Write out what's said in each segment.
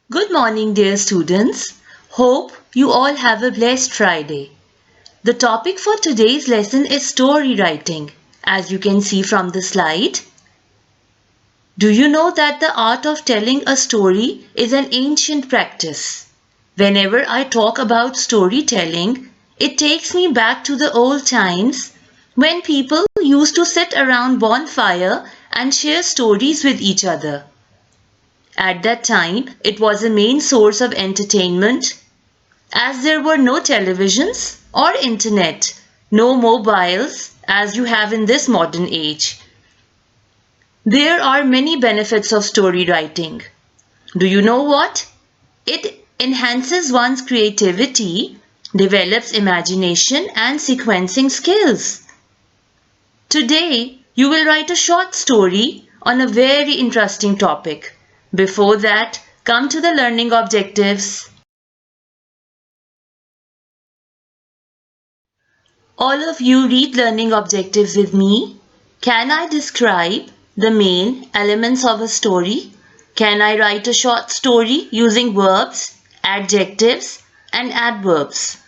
Good morning, dear students. Hope you all have a blessed Friday. The topic for today's lesson is story writing, as you can see from the slide. Do you know that the art of telling a story is an ancient practice? Whenever I talk about storytelling, it takes me back to the old times when people used to sit around bonfire and share stories with each other. At that time, it was a main source of entertainment as there were no televisions or internet, no mobiles as you have in this modern age. There are many benefits of story writing. Do you know what? It enhances one's creativity, develops imagination and sequencing skills. Today, you will write a short story on a very interesting topic. Before that, come to the learning objectives. All of you read learning objectives with me. Can I describe the main elements of a story? Can I write a short story using verbs, adjectives, and adverbs?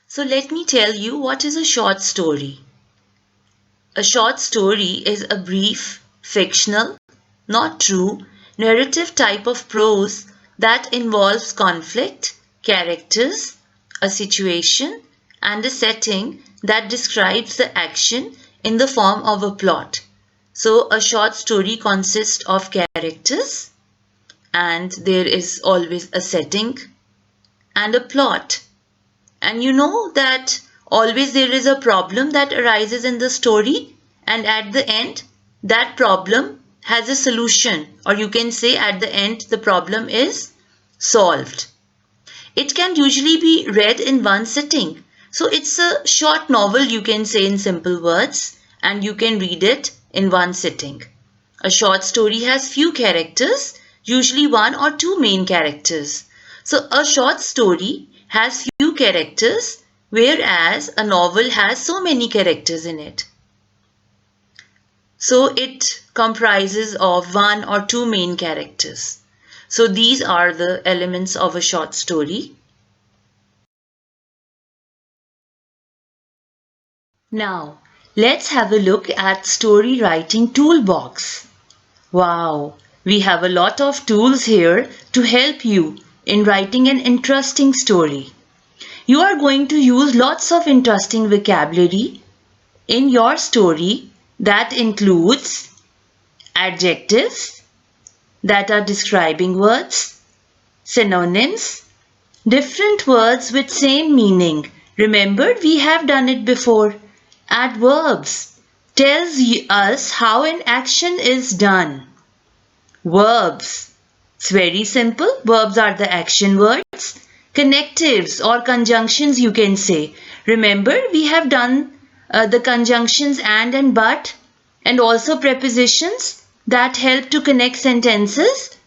So let me tell you what is a short story. A short story is a brief, fictional, not true, narrative type of prose that involves conflict, characters, a situation, and a setting that describes the action in the form of a plot. So a short story consists of characters and there is always a setting and a plot. And you know that always there is a problem that arises in the story, and at the end, that problem has a solution, or you can say at the end, the problem is solved. It can usually be read in one sitting. So it's a short novel, you can say in simple words, and you can read it in one sitting. A short story has few characters, usually one or two main characters. So a short story has few characters, whereas a novel has so many characters in it. So it comprises of one or two main characters. So these are the elements of a short story. Now, let's have a look at story writing toolbox. Wow, we have a lot of tools here to help you in writing an interesting story. You are going to use lots of interesting vocabulary in your story that includes adjectives that are describing words, synonyms, different words with same meaning. Remember, we have done it before. Adverbs tells us how an action is done. Verbs. It's very simple. Verbs are the action words. Connectives or conjunctions you can say. Remember we have done the conjunctions and but and also prepositions that help to connect sentences.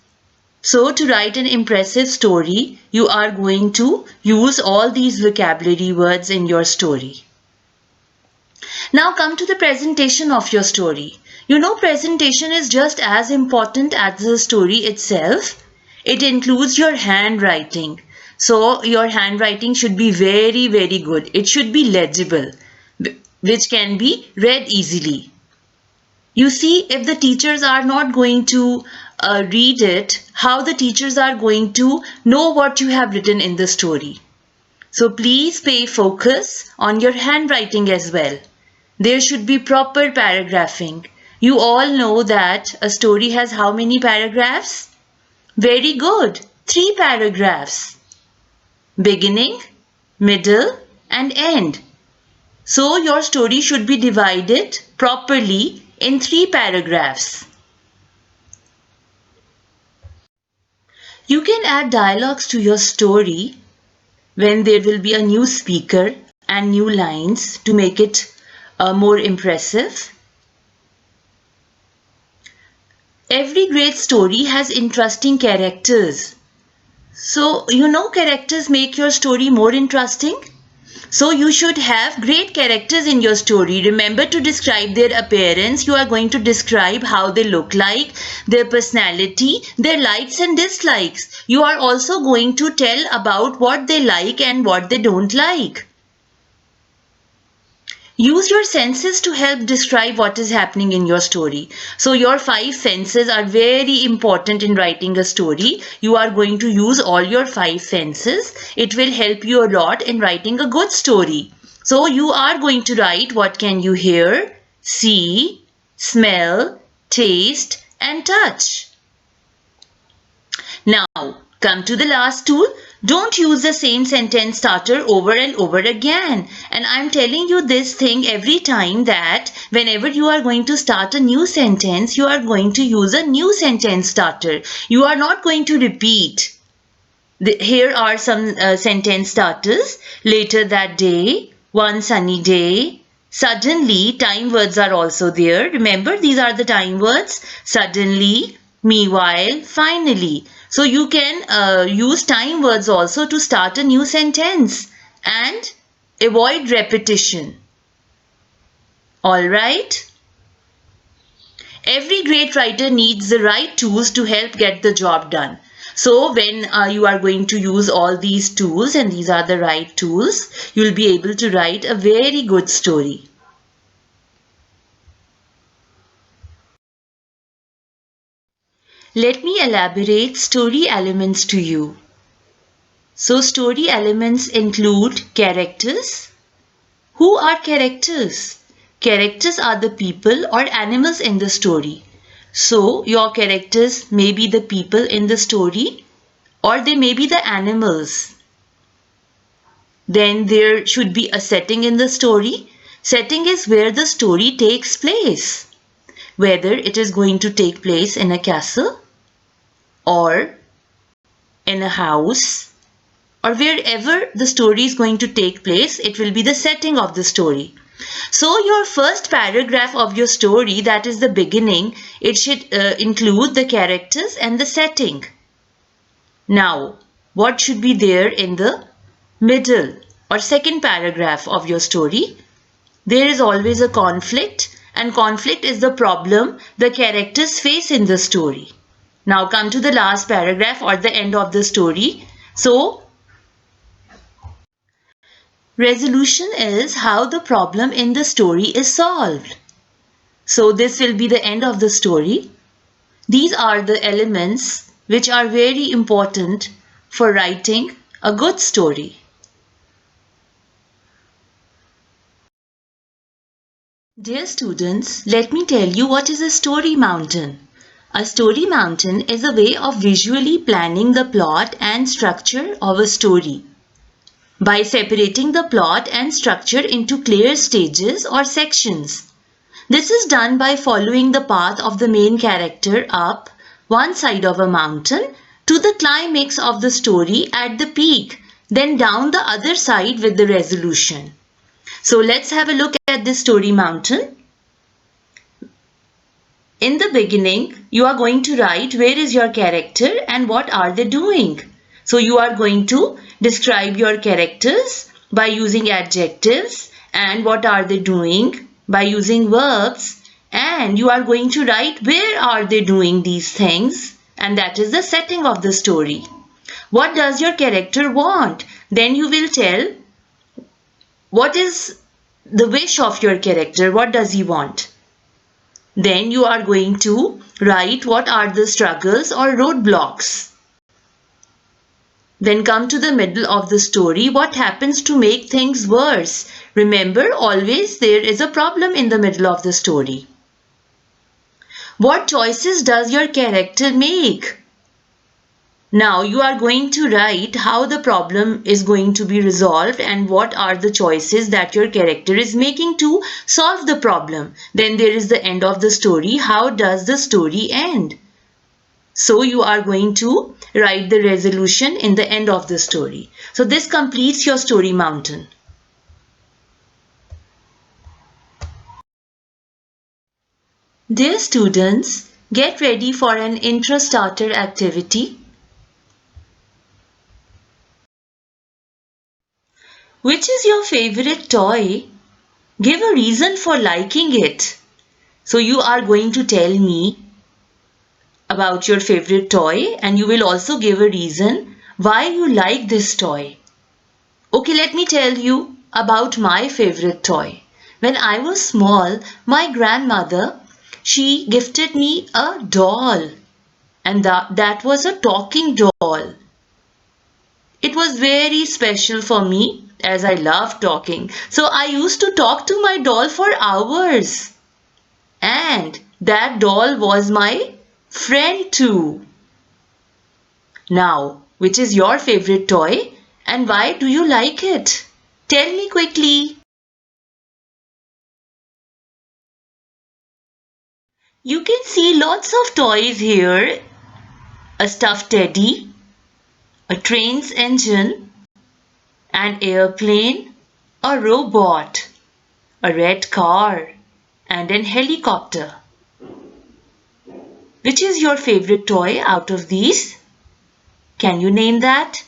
So to write an impressive story, you are going to use all these vocabulary words in your story. Now come to the presentation of your story. You know, presentation is just as important as the story itself. It includes your handwriting. So your handwriting should be very, very good. It should be legible, which can be read easily. You see, if the teachers are not going to read it, how the teachers are going to know what you have written in the story. So please pay focus on your handwriting as well. There should be proper paragraphing. You all know that a story has how many paragraphs? Very good. 3 paragraphs. Beginning, middle, and end. So your story should be divided properly in 3 paragraphs. You can add dialogues to your story when there will be a new speaker and new lines to make it more impressive. Every great story has interesting characters. So, you know, characters make your story more interesting. So you should have great characters in your story. Remember to describe their appearance. You are going to describe how they look like, their personality, their likes and dislikes. You are also going to tell about what they like and what they don't like. Use your senses to help describe what is happening in your story. So your 5 senses are very important in writing a story. You are going to use all your 5 senses. It will help you a lot in writing a good story. So you are going to write what can you hear, see, smell, taste and touch. Now, come to the last tool. Don't use the same sentence starter over and over again. And I'm telling you this thing every time that whenever you are going to start a new sentence, you are going to use a new sentence starter. You are not going to repeat. Here are some sentence starters. Later that day, one sunny day, suddenly, time words are also there. Remember, these are the time words. Suddenly, meanwhile, finally. So you can use time words also to start a new sentence and avoid repetition. Alright? Every great writer needs the right tools to help get the job done. So when you are going to use all these tools, and these are the right tools, you will be able to write a very good story. Let me elaborate story elements to you. So story elements include characters. Who are characters? Characters are the people or animals in the story. So your characters may be the people in the story or they may be the animals. Then there should be a setting in the story. Setting is where the story takes place. Whether it is going to take place in a castle or in a house or wherever the story is going to take place, it will be the setting of the story. So your first paragraph of your story, that is the beginning, it should include the characters and the setting. Now, what should be there in the middle or second paragraph of your story? There is always a conflict, and conflict is the problem the characters face in the story. Now come to the last paragraph or the end of the story. So resolution is how the problem in the story is solved. So this will be the end of the story. These are the elements which are very important for writing a good story. Dear students, let me tell you what is a story mountain. A story mountain is a way of visually planning the plot and structure of a story by separating the plot and structure into clear stages or sections. This is done by following the path of the main character up one side of a mountain to the climax of the story at the peak, then down the other side with the resolution. So let's have a look at this story mountain. In the beginning, you are going to write where is your character and what are they doing. So you are going to describe your characters by using adjectives and what are they doing by using verbs, and you are going to write where are they doing these things, and that is the setting of the story. What does your character want? Then you will tell what is the wish of your character, what does he want. Then you are going to write what are the struggles or roadblocks. Then come to the middle of the story. What happens to make things worse? Remember, always there is a problem in the middle of the story. What choices does your character make? Now you are going to write how the problem is going to be resolved and what are the choices that your character is making to solve the problem. Then there is the end of the story. How does the story end? So you are going to write the resolution in the end of the story. So this completes your story mountain. Dear students, get ready for an intro starter activity. Which is your favorite toy? Give a reason for liking it. So you are going to tell me about your favorite toy and you will also give a reason why you like this toy. Okay, let me tell you about my favorite toy. When I was small, my grandmother, she gifted me a doll, and that was a talking doll. It was very special for me as I love talking. So I used to talk to my doll for hours. And that doll was my friend too. Now, which is your favorite toy and why do you like it? Tell me quickly. You can see lots of toys here. A stuffed teddy, a train's engine, an airplane, a robot, a red car, and an helicopter. Which is your favorite toy out of these? Can you name that?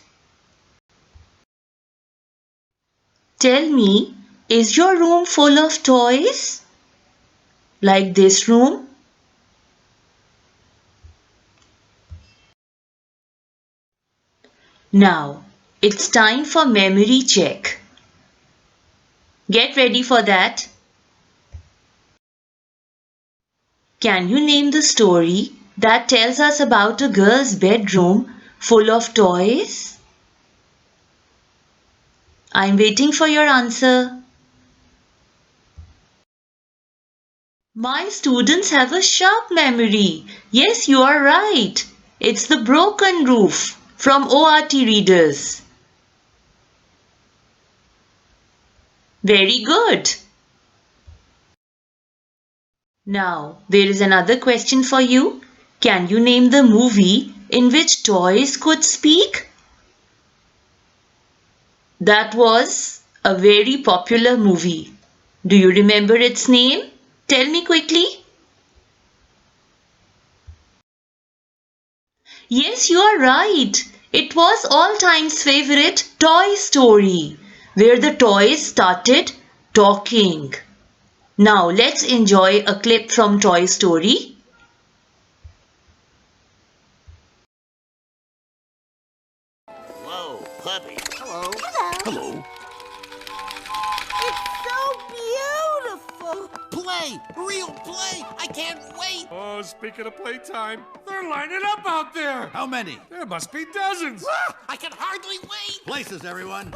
Tell me, is your room full of toys? Like this room? Now, it's time for memory check. Get ready for that. Can you name the story that tells us about a girl's bedroom full of toys? I'm waiting for your answer. My students have a sharp memory. Yes, you are right. It's The Broken Roof from ORT Readers. Very good. Now, there is another question for you. Can you name the movie in which toys could speak? That was a very popular movie. Do you remember its name? Tell me quickly. Yes, you are right. It was all time's favorite Toy Story, where the toys started talking. Now let's enjoy a clip from Toy Story. Whoa, puppy. Hello. Hello. It's so beautiful. Play! Real play! I can't wait! Oh, speaking of playtime, they're lining up out there. How many? There must be dozens. Ah, I can hardly wait! Places, everyone.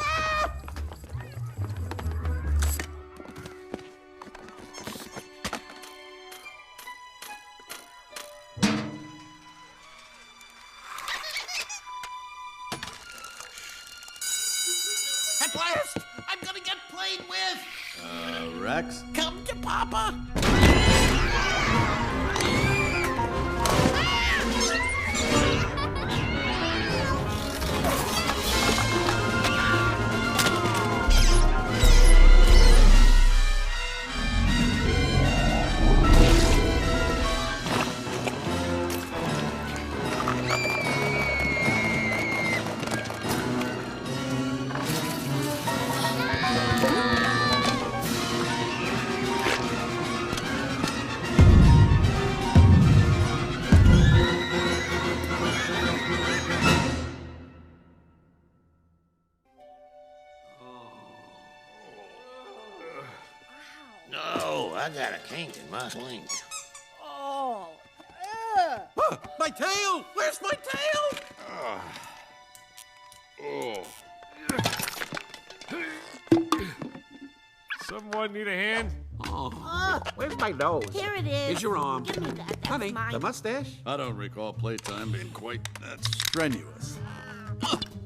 At last! I'm gonna get played with! Rex? Come to Papa! No, I got a kink in my link. Oh. My tail! Where's my tail? Someone need a hand? Where's my nose? Here it is. Here's your arm. Give me that. That's Honey, mine. the mustache? I don't recall playtime being quite that strenuous.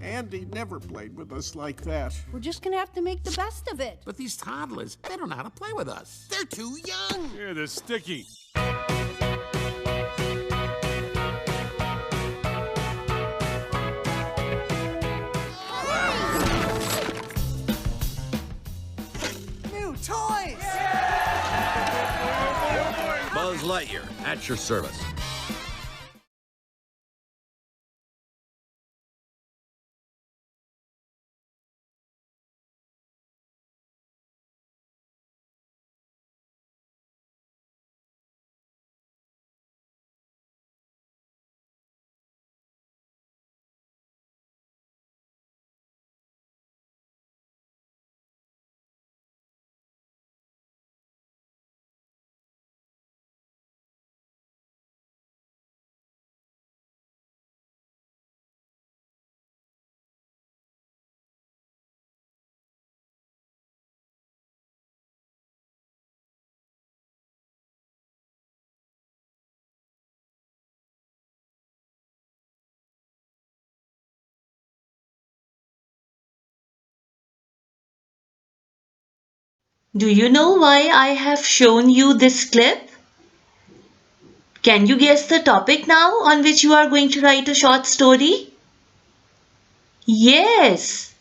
Andy never played with us like that. We're just gonna have to make the best of it. But these toddlers, they don't know how to play with us. They're too young! Yeah, they're sticky. New toys! Buzz Lightyear, at your service. Do you know why I have shown you this clip? Can you guess the topic now on which you are going to write a short story? Yes,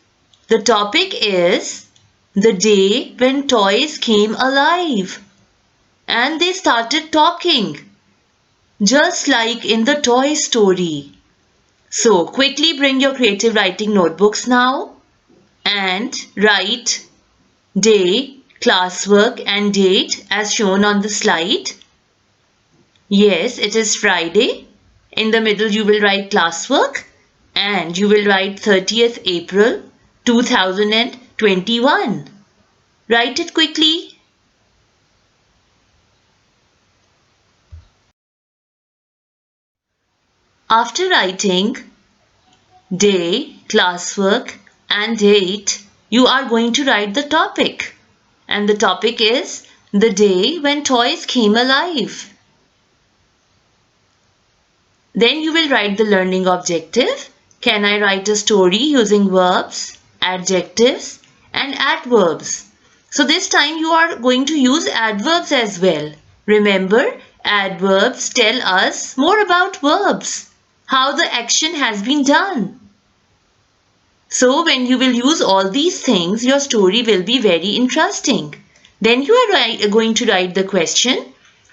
the topic is the day when toys came alive and they started talking, just like in the Toy Story. So quickly bring your creative writing notebooks now and write day, classwork and date as shown on the slide. Yes, it is Friday. In the middle you will write classwork and you will write 30th April 2021. Write it quickly. After writing day, classwork and date, you are going to write the topic. And the topic is the day when toys came alive. Then you will write the learning objective. Can I write a story using verbs, adjectives and adverbs? So this time you are going to use adverbs as well. Remember, adverbs tell us more about verbs, how the action has been done. So when you will use all these things, your story will be very interesting. Then you are going to write the question.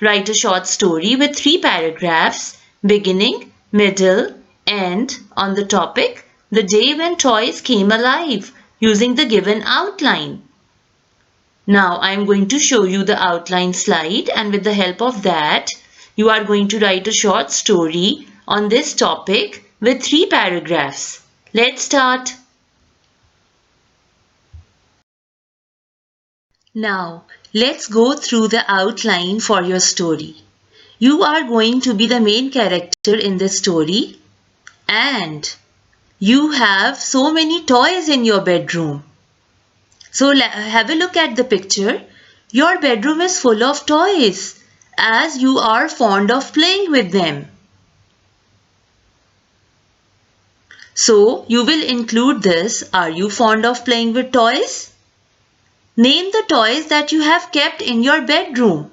Write a short story with 3 paragraphs, beginning, middle, end on the topic, the day when toys came alive, using the given outline. Now I am going to show you the outline slide, and with the help of that, you are going to write a short story on this topic with 3 paragraphs. Let's start. Now, let's go through the outline for your story. You are going to be the main character in this story and you have so many toys in your bedroom. So have a look at the picture. Your bedroom is full of toys as you are fond of playing with them. So you will include this. Are you fond of playing with toys? Name the toys that you have kept in your bedroom.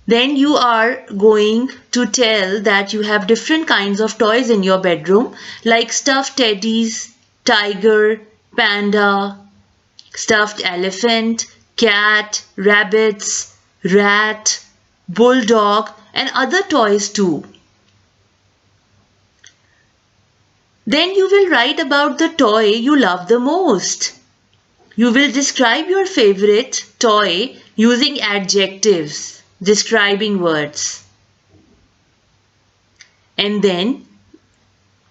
Then you are going to tell that you have different kinds of toys in your bedroom like stuffed teddies, tiger, panda, stuffed elephant, cat, rabbits, rat, bulldog and other toys too. Then you will write about the toy you love the most. You will describe your favorite toy using adjectives, describing words. And then,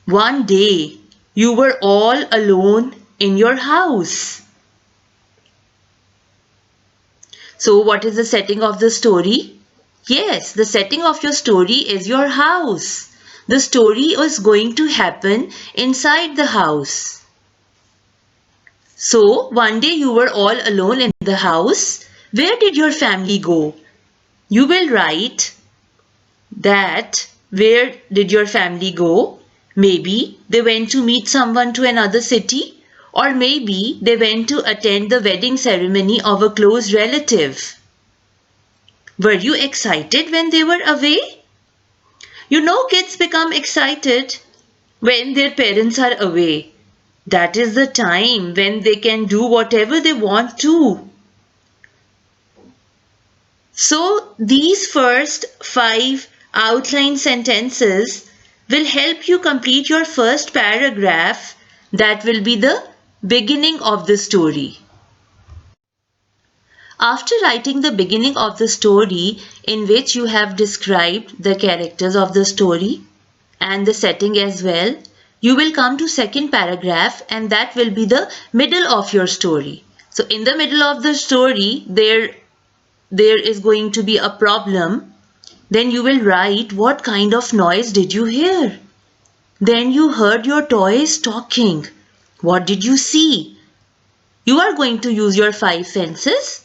one day, you were all alone in your house. So, what is the setting of the story? Yes, the setting of your story is your house. The story is going to happen inside the house. So, one day you were all alone in the house. Where did your family go? You will write that where did your family go? Maybe they went to meet someone to another city, or maybe they went to attend the wedding ceremony of a close relative. Were you excited when they were away? You know, kids become excited when their parents are away. That is the time when they can do whatever they want to. So these first 5 outline sentences will help you complete your first paragraph. That will be the beginning of the story. After writing the beginning of the story in which you have described the characters of the story and the setting as well, you will come to second paragraph and that will be the middle of your story. So in the middle of the story, there is going to be a problem. Then you will write what kind of noise did you hear? Then you heard your toys talking. What did you see? You are going to use your 5 senses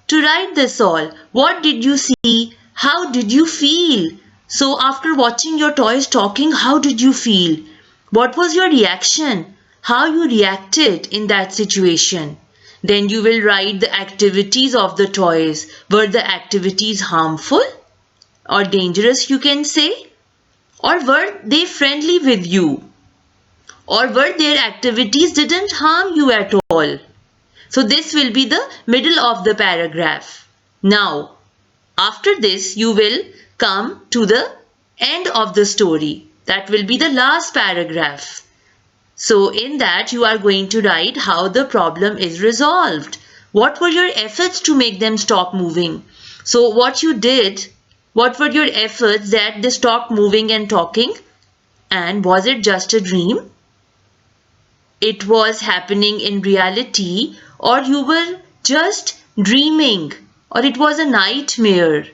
to write this all. What did you see? How did you feel? So after watching your toys talking, how did you feel? What was your reaction? How you reacted in that situation? Then you will write the activities of the toys. Were the activities harmful or dangerous, you can say? Or were they friendly with you? Or were their activities didn't harm you at all? So this will be the middle of the paragraph. Now, after this, you will come to the end of the story. That will be the last paragraph. So in that, you are going to write how the problem is resolved. What were your efforts to make them stop moving? So what you did, what were your efforts that they stopped moving and talking? And was it just a dream? It was happening in reality, or you were just dreaming, or it was a nightmare.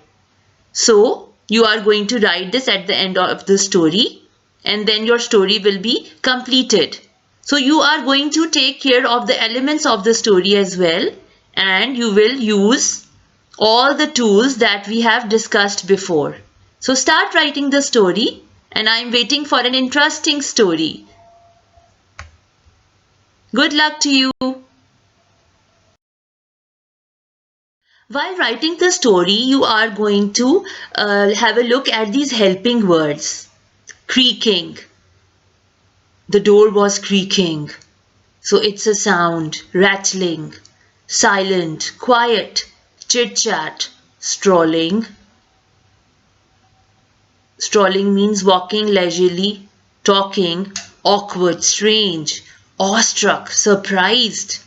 So you are going to write this at the end of the story, and then your story will be completed. So you are going to take care of the elements of the story as well, and you will use all the tools that we have discussed before. So start writing the story, and I am waiting for an interesting story. Good luck to you. While writing the story, you are going to have a look at these helping words. Creaking. The door was creaking. So it's a sound. Rattling. Silent. Quiet. Chit-chat. Strolling. Strolling means walking leisurely. Talking. Awkward. Strange. Awestruck. Surprised.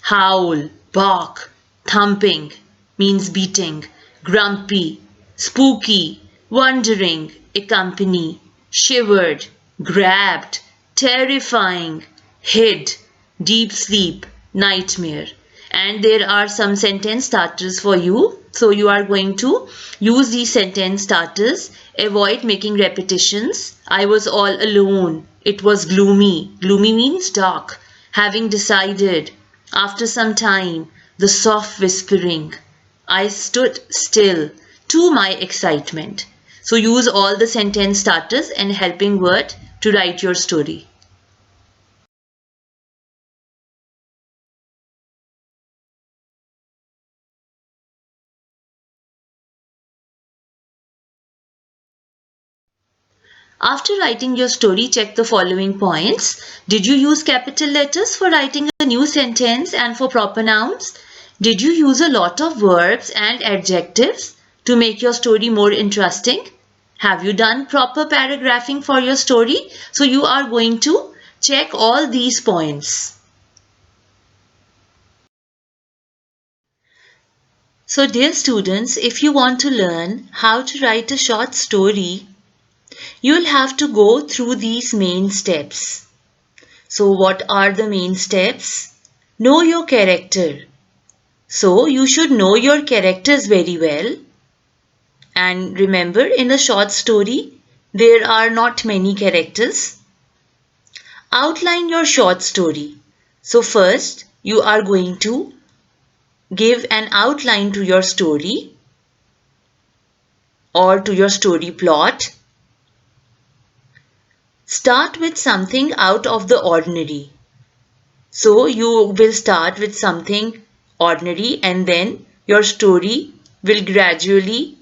Howl. Bark. Thumping means beating. Grumpy. Spooky. Wondering. Accompany. Shivered. Grabbed. Terrifying. Hid. Deep sleep. Nightmare. And there are some sentence starters for you. So you are going to use these sentence starters. Avoid making repetitions. I was all alone. It was gloomy. Gloomy means dark. Having decided. After some time. The soft whispering. I stood still to my excitement. So use all the sentence starters and helping word to write your story. After writing your story, check the following points. Did you use capital letters for writing a new sentence and for proper nouns? Did you use a lot of verbs and adjectives to make your story more interesting? Have you done proper paragraphing for your story? So you are going to check all these points. So dear students, if you want to learn how to write a short story, you'll have to go through these main steps. So what are the main steps? Know your character. So you should know your characters very well. And remember, in a short story, there are not many characters. Outline your short story. So first, you are going to give an outline to your story or to your story plot. Start with something out of the ordinary. So you will start with something ordinary and then your story will gradually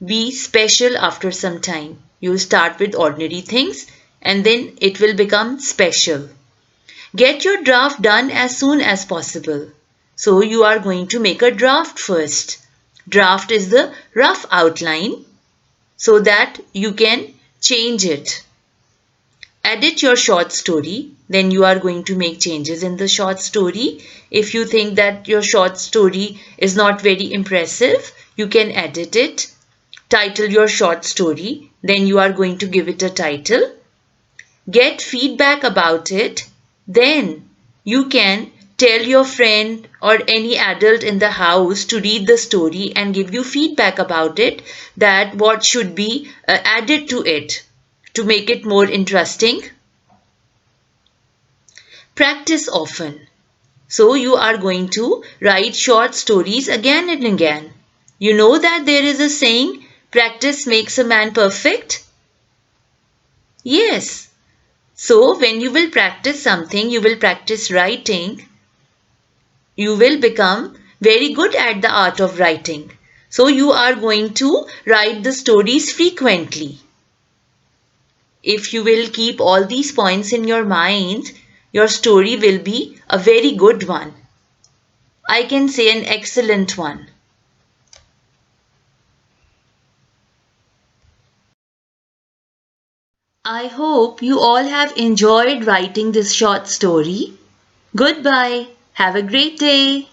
be special after some time. You start with ordinary things and then it will become special. Get your draft done as soon as possible. So you are going to make a draft first. Draft is the rough outline so that you can change it. Edit your short story. Then you are going to make changes in the short story. If you think that your short story is not very impressive, you can edit it. Title your short story. Then you are going to give it a title. Get feedback about it. Then you can tell your friend or any adult in the house to read the story and give you feedback about it, that what should be added to it to make it more interesting. Practice often. So you are going to write short stories again and again. You know that there is a saying, practice makes a man perfect? Yes. So when you will practice something, you will practice writing. You will become very good at the art of writing. So you are going to write the stories frequently. If you will keep all these points in your mind, your story will be a very good one. I can say an excellent one. I hope you all have enjoyed writing this short story. Goodbye. Have a great day.